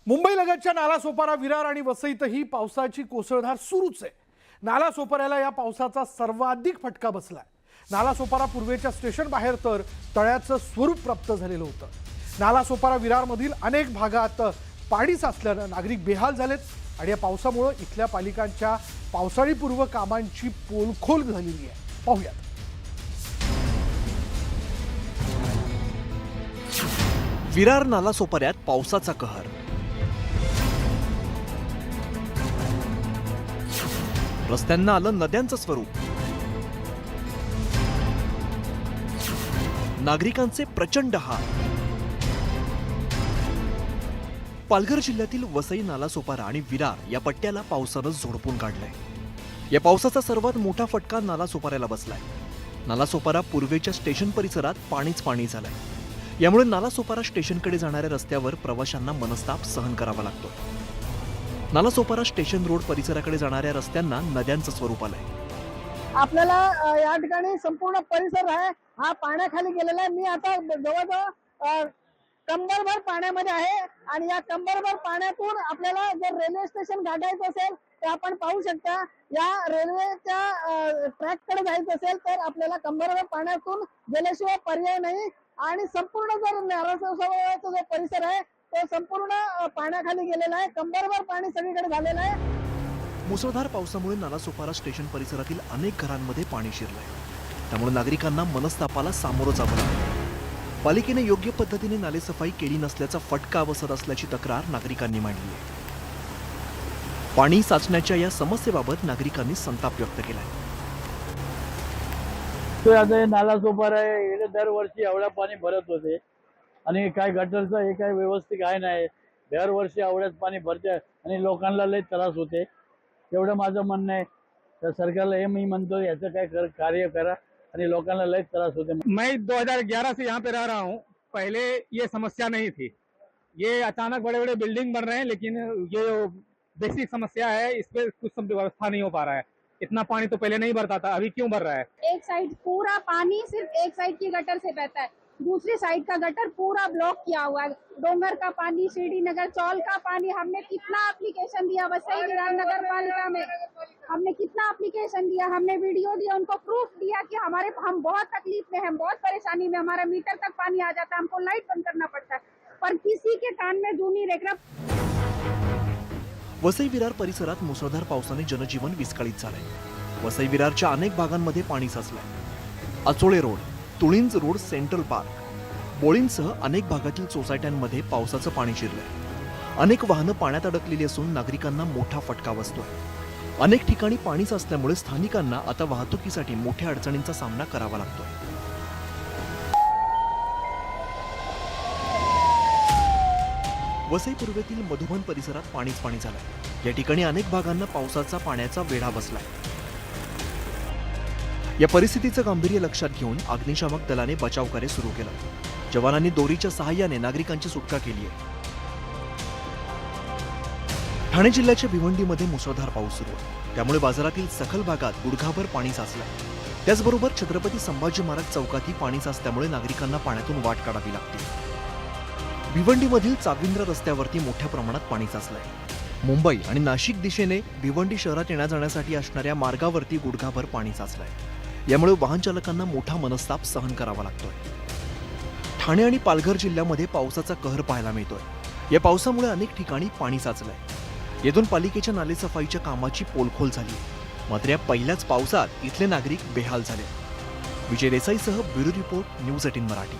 मुंबईलगतच्या नालासोपारा, विरार आणि वसईतही पावसाची कोसळधार सुरूच आहे। नालासोपाऱ्याला या पावसाचा सर्वाधिक फटका बसलाय। नालासोपारा पूर्वेच्या स्टेशन बाहेर तर तळ्याचं स्वरूप प्राप्त झालेलं होतं। नालासोपारा विरारमधील अनेक भागात पाणी साचल्यानं नागरिक बेहाल झालेत आणि या पावसामुळे इथल्या पालिकांच्या पावसाळीपूर्व कामांची पोलखोल झालेली आहे। पाहूयात। विरार नालासोपाऱ्यात पावसाचा कहर। रस्त्यांना आलं नद्यांचं स्वरूप। नागरिकांचे प्रचंड हाल। पालघर जिल्ह्यातील वसई, नालासोपारा आणि विरार या पट्ट्याला पावसानं झोडपून काढलंय। या पावसाचा सर्वात मोठा फटका नालासोपाऱ्याला बसलाय। नालासोपारा पूर्वेच्या स्टेशन परिसरात पाणीच पाणी झालंय। यामुळे नालासोपारा स्टेशनकडे जाणाऱ्या रस्त्यावर प्रवाशांना मनस्ताप सहन करावा लागतो। नालासोपारा स्टेशन रोड परिसराकडे जाणाऱ्या रस्त्यांना नद्यांचं स्वरूप आलंय। आपल्याला या ठिकाणी संपूर्ण परिसर आहे हा पाण्याखाली गेलेला आहे। मी आता जवळजवळ कंबरभर पाण्यामध्ये आहे आणि या कंबरभर पाण्यातून आपल्याला जर रेल्वे स्टेशन गाठायचं असेल तर आपण पाहू शकता, या रेल्वेच्या ट्रॅककडे जायचं असेल तर आपल्याला कंबरभर पाण्यातून गेल्याशिवाय पर्याय नाही। आणि संपूर्ण जर नालासोपाऱ्याचा जो परिसर आहे तो संपूर्ण पाण्याखाली गेलेला आहे। कंबरभर पाणी सगळीकडे झालेलं आहे। मुसळधार पावसामुळे नालासोपारा स्टेशन परिसरातील अनेक घरांमध्ये पाणी शिरलंय। त्यामुळे नागरिकांना मनस्तापाला सामोरं जावं लागलं। पालिकेने योग्य पद्धतीने नालेसफाई केली नसल्याचा फटका बसत असल्याची तक्रार नागरिकांनी मांडली आहे। पाणी साचण्याच्या या समस्येबाबत नागरिकांनी संताप व्यक्त केलाय। तो आता नालासोपारा आहे, दरवर्षी एवढा पाणी भरत होते आणि काय गटरचं हे काय व्यवस्थित आहे नाही। दरवर्षी एवढ्याच पाणी भरते आणि लोकांना लय त्रास होते। एवढं माझं म्हणणं आहे। तर सरकारला हे मी म्हणतो याचं काय कार्य करा आणि लोकांना लय त्रास होते। मैं 2011 से यहाँ पे रह रहा हूँ। पहले ये समस्या नहीं थी। ये अचानक बड़े बड़े बिल्डिंग बन रहे हैं, लेकिन ये बेसिक समस्या है, इस पे कुछ व्यवस्था नहीं हो पा रहा है। इतना पानी तो पहले नहीं भरता था, अभी क्यों भर रहा है? एक साइड पूरा पानी सिर्फ एक साइड की गटर से बहता है, दूसरी साइड का गटर पूरा ब्लॉक किया हुआ है। डोंगर का पानी, शिरडी नगर, चौल का पानी, हमने कितना एप्लीकेशन दिया वसई विरार नगर पालिका में, हमने कितना एप्लीकेशन दिया, हमने वीडियो दिया, उनको प्रूफ दिया कि हम बहुत तकलीफ में हैं, बहुत परेशानी में, हमारा मीटर तक पानी आ जाता है, हमको लाइट बंद करना पड़ता है, पर किसी के कान में जू नहीं रेख रहा। वसई विरार परिसरात मुसळधार पावसाने जनजीवन विस्कळीत झालंय। वसई विरारच्या अनेक भागांमध्ये पाणी साचलंय। अचोळे रोड, तुळिंज रोड, सेंट्रल पार्क, बोळींसह अनेक भागातील सोसायट्यांमध्ये पावसाचं पाणी शिरलंय। अनेक वाहनं पाण्यात अडकलेली असून नागरिकांना मोठा फटका बसतोय। अनेक ठिकाणी पाणी साचल्यामुळे स्थानिकांना आता वाहतुकीसाठी मोठ्या अडचणींचा सामना करावा लागतोय। वसई पूर्वेतील मधुबन परिसरात पाणीच पाणी झालंय। या ठिकाणी अनेक भागांना पावसाचा पाण्याचा वेढा बसलाय। या परिस्थितीचं गांभीर्य लक्षात घेऊन अग्निशामक दलाने बचाव कार्य सुरू केलं। जवानांनी दोरीच्या सहाय्याने नागरिकांची सुटका केली आहे। ठाणे जिल्ह्याच्या भिवंडीमध्ये मुसळधार पाऊस सुरू आहे। त्यामुळे बाजारातील सखल भागात गुडघाभर पाणी साचलंय। त्याचबरोबर छत्रपती संभाजी महाराज चौकातही पाणी साचल्यामुळे नागरिकांना पाण्यातून वाट काढावी लागते। भिवंडीमधील चाविंद्र रस्त्यावरती मोठ्या प्रमाणात पाणी साचलंय। मुंबई आणि नाशिक दिशेने भिवंडी शहरात येण्या जाण्यासाठी असणाऱ्या मार्गावरती गुडघाभर पाणी साचलंय। यामुळे वाहन चालकांना मोठा मनस्ताप सहन करावा लागतोय। ठाणे आणि पालघर जिल्ह्यामध्ये पावसाचा कहर पाहायला मिळतोय। या पावसामुळे अनेक ठिकाणी पाणी साचलंय। येथून पालिकेच्या नालेसफाईच्या कामाची पोलखोल झाली। मात्र या पहिल्याच पावसात इथले नागरिक बेहाल झाले। विजय देसाईसह ब्युरो रिपोर्ट, न्यूज 18 मराठी।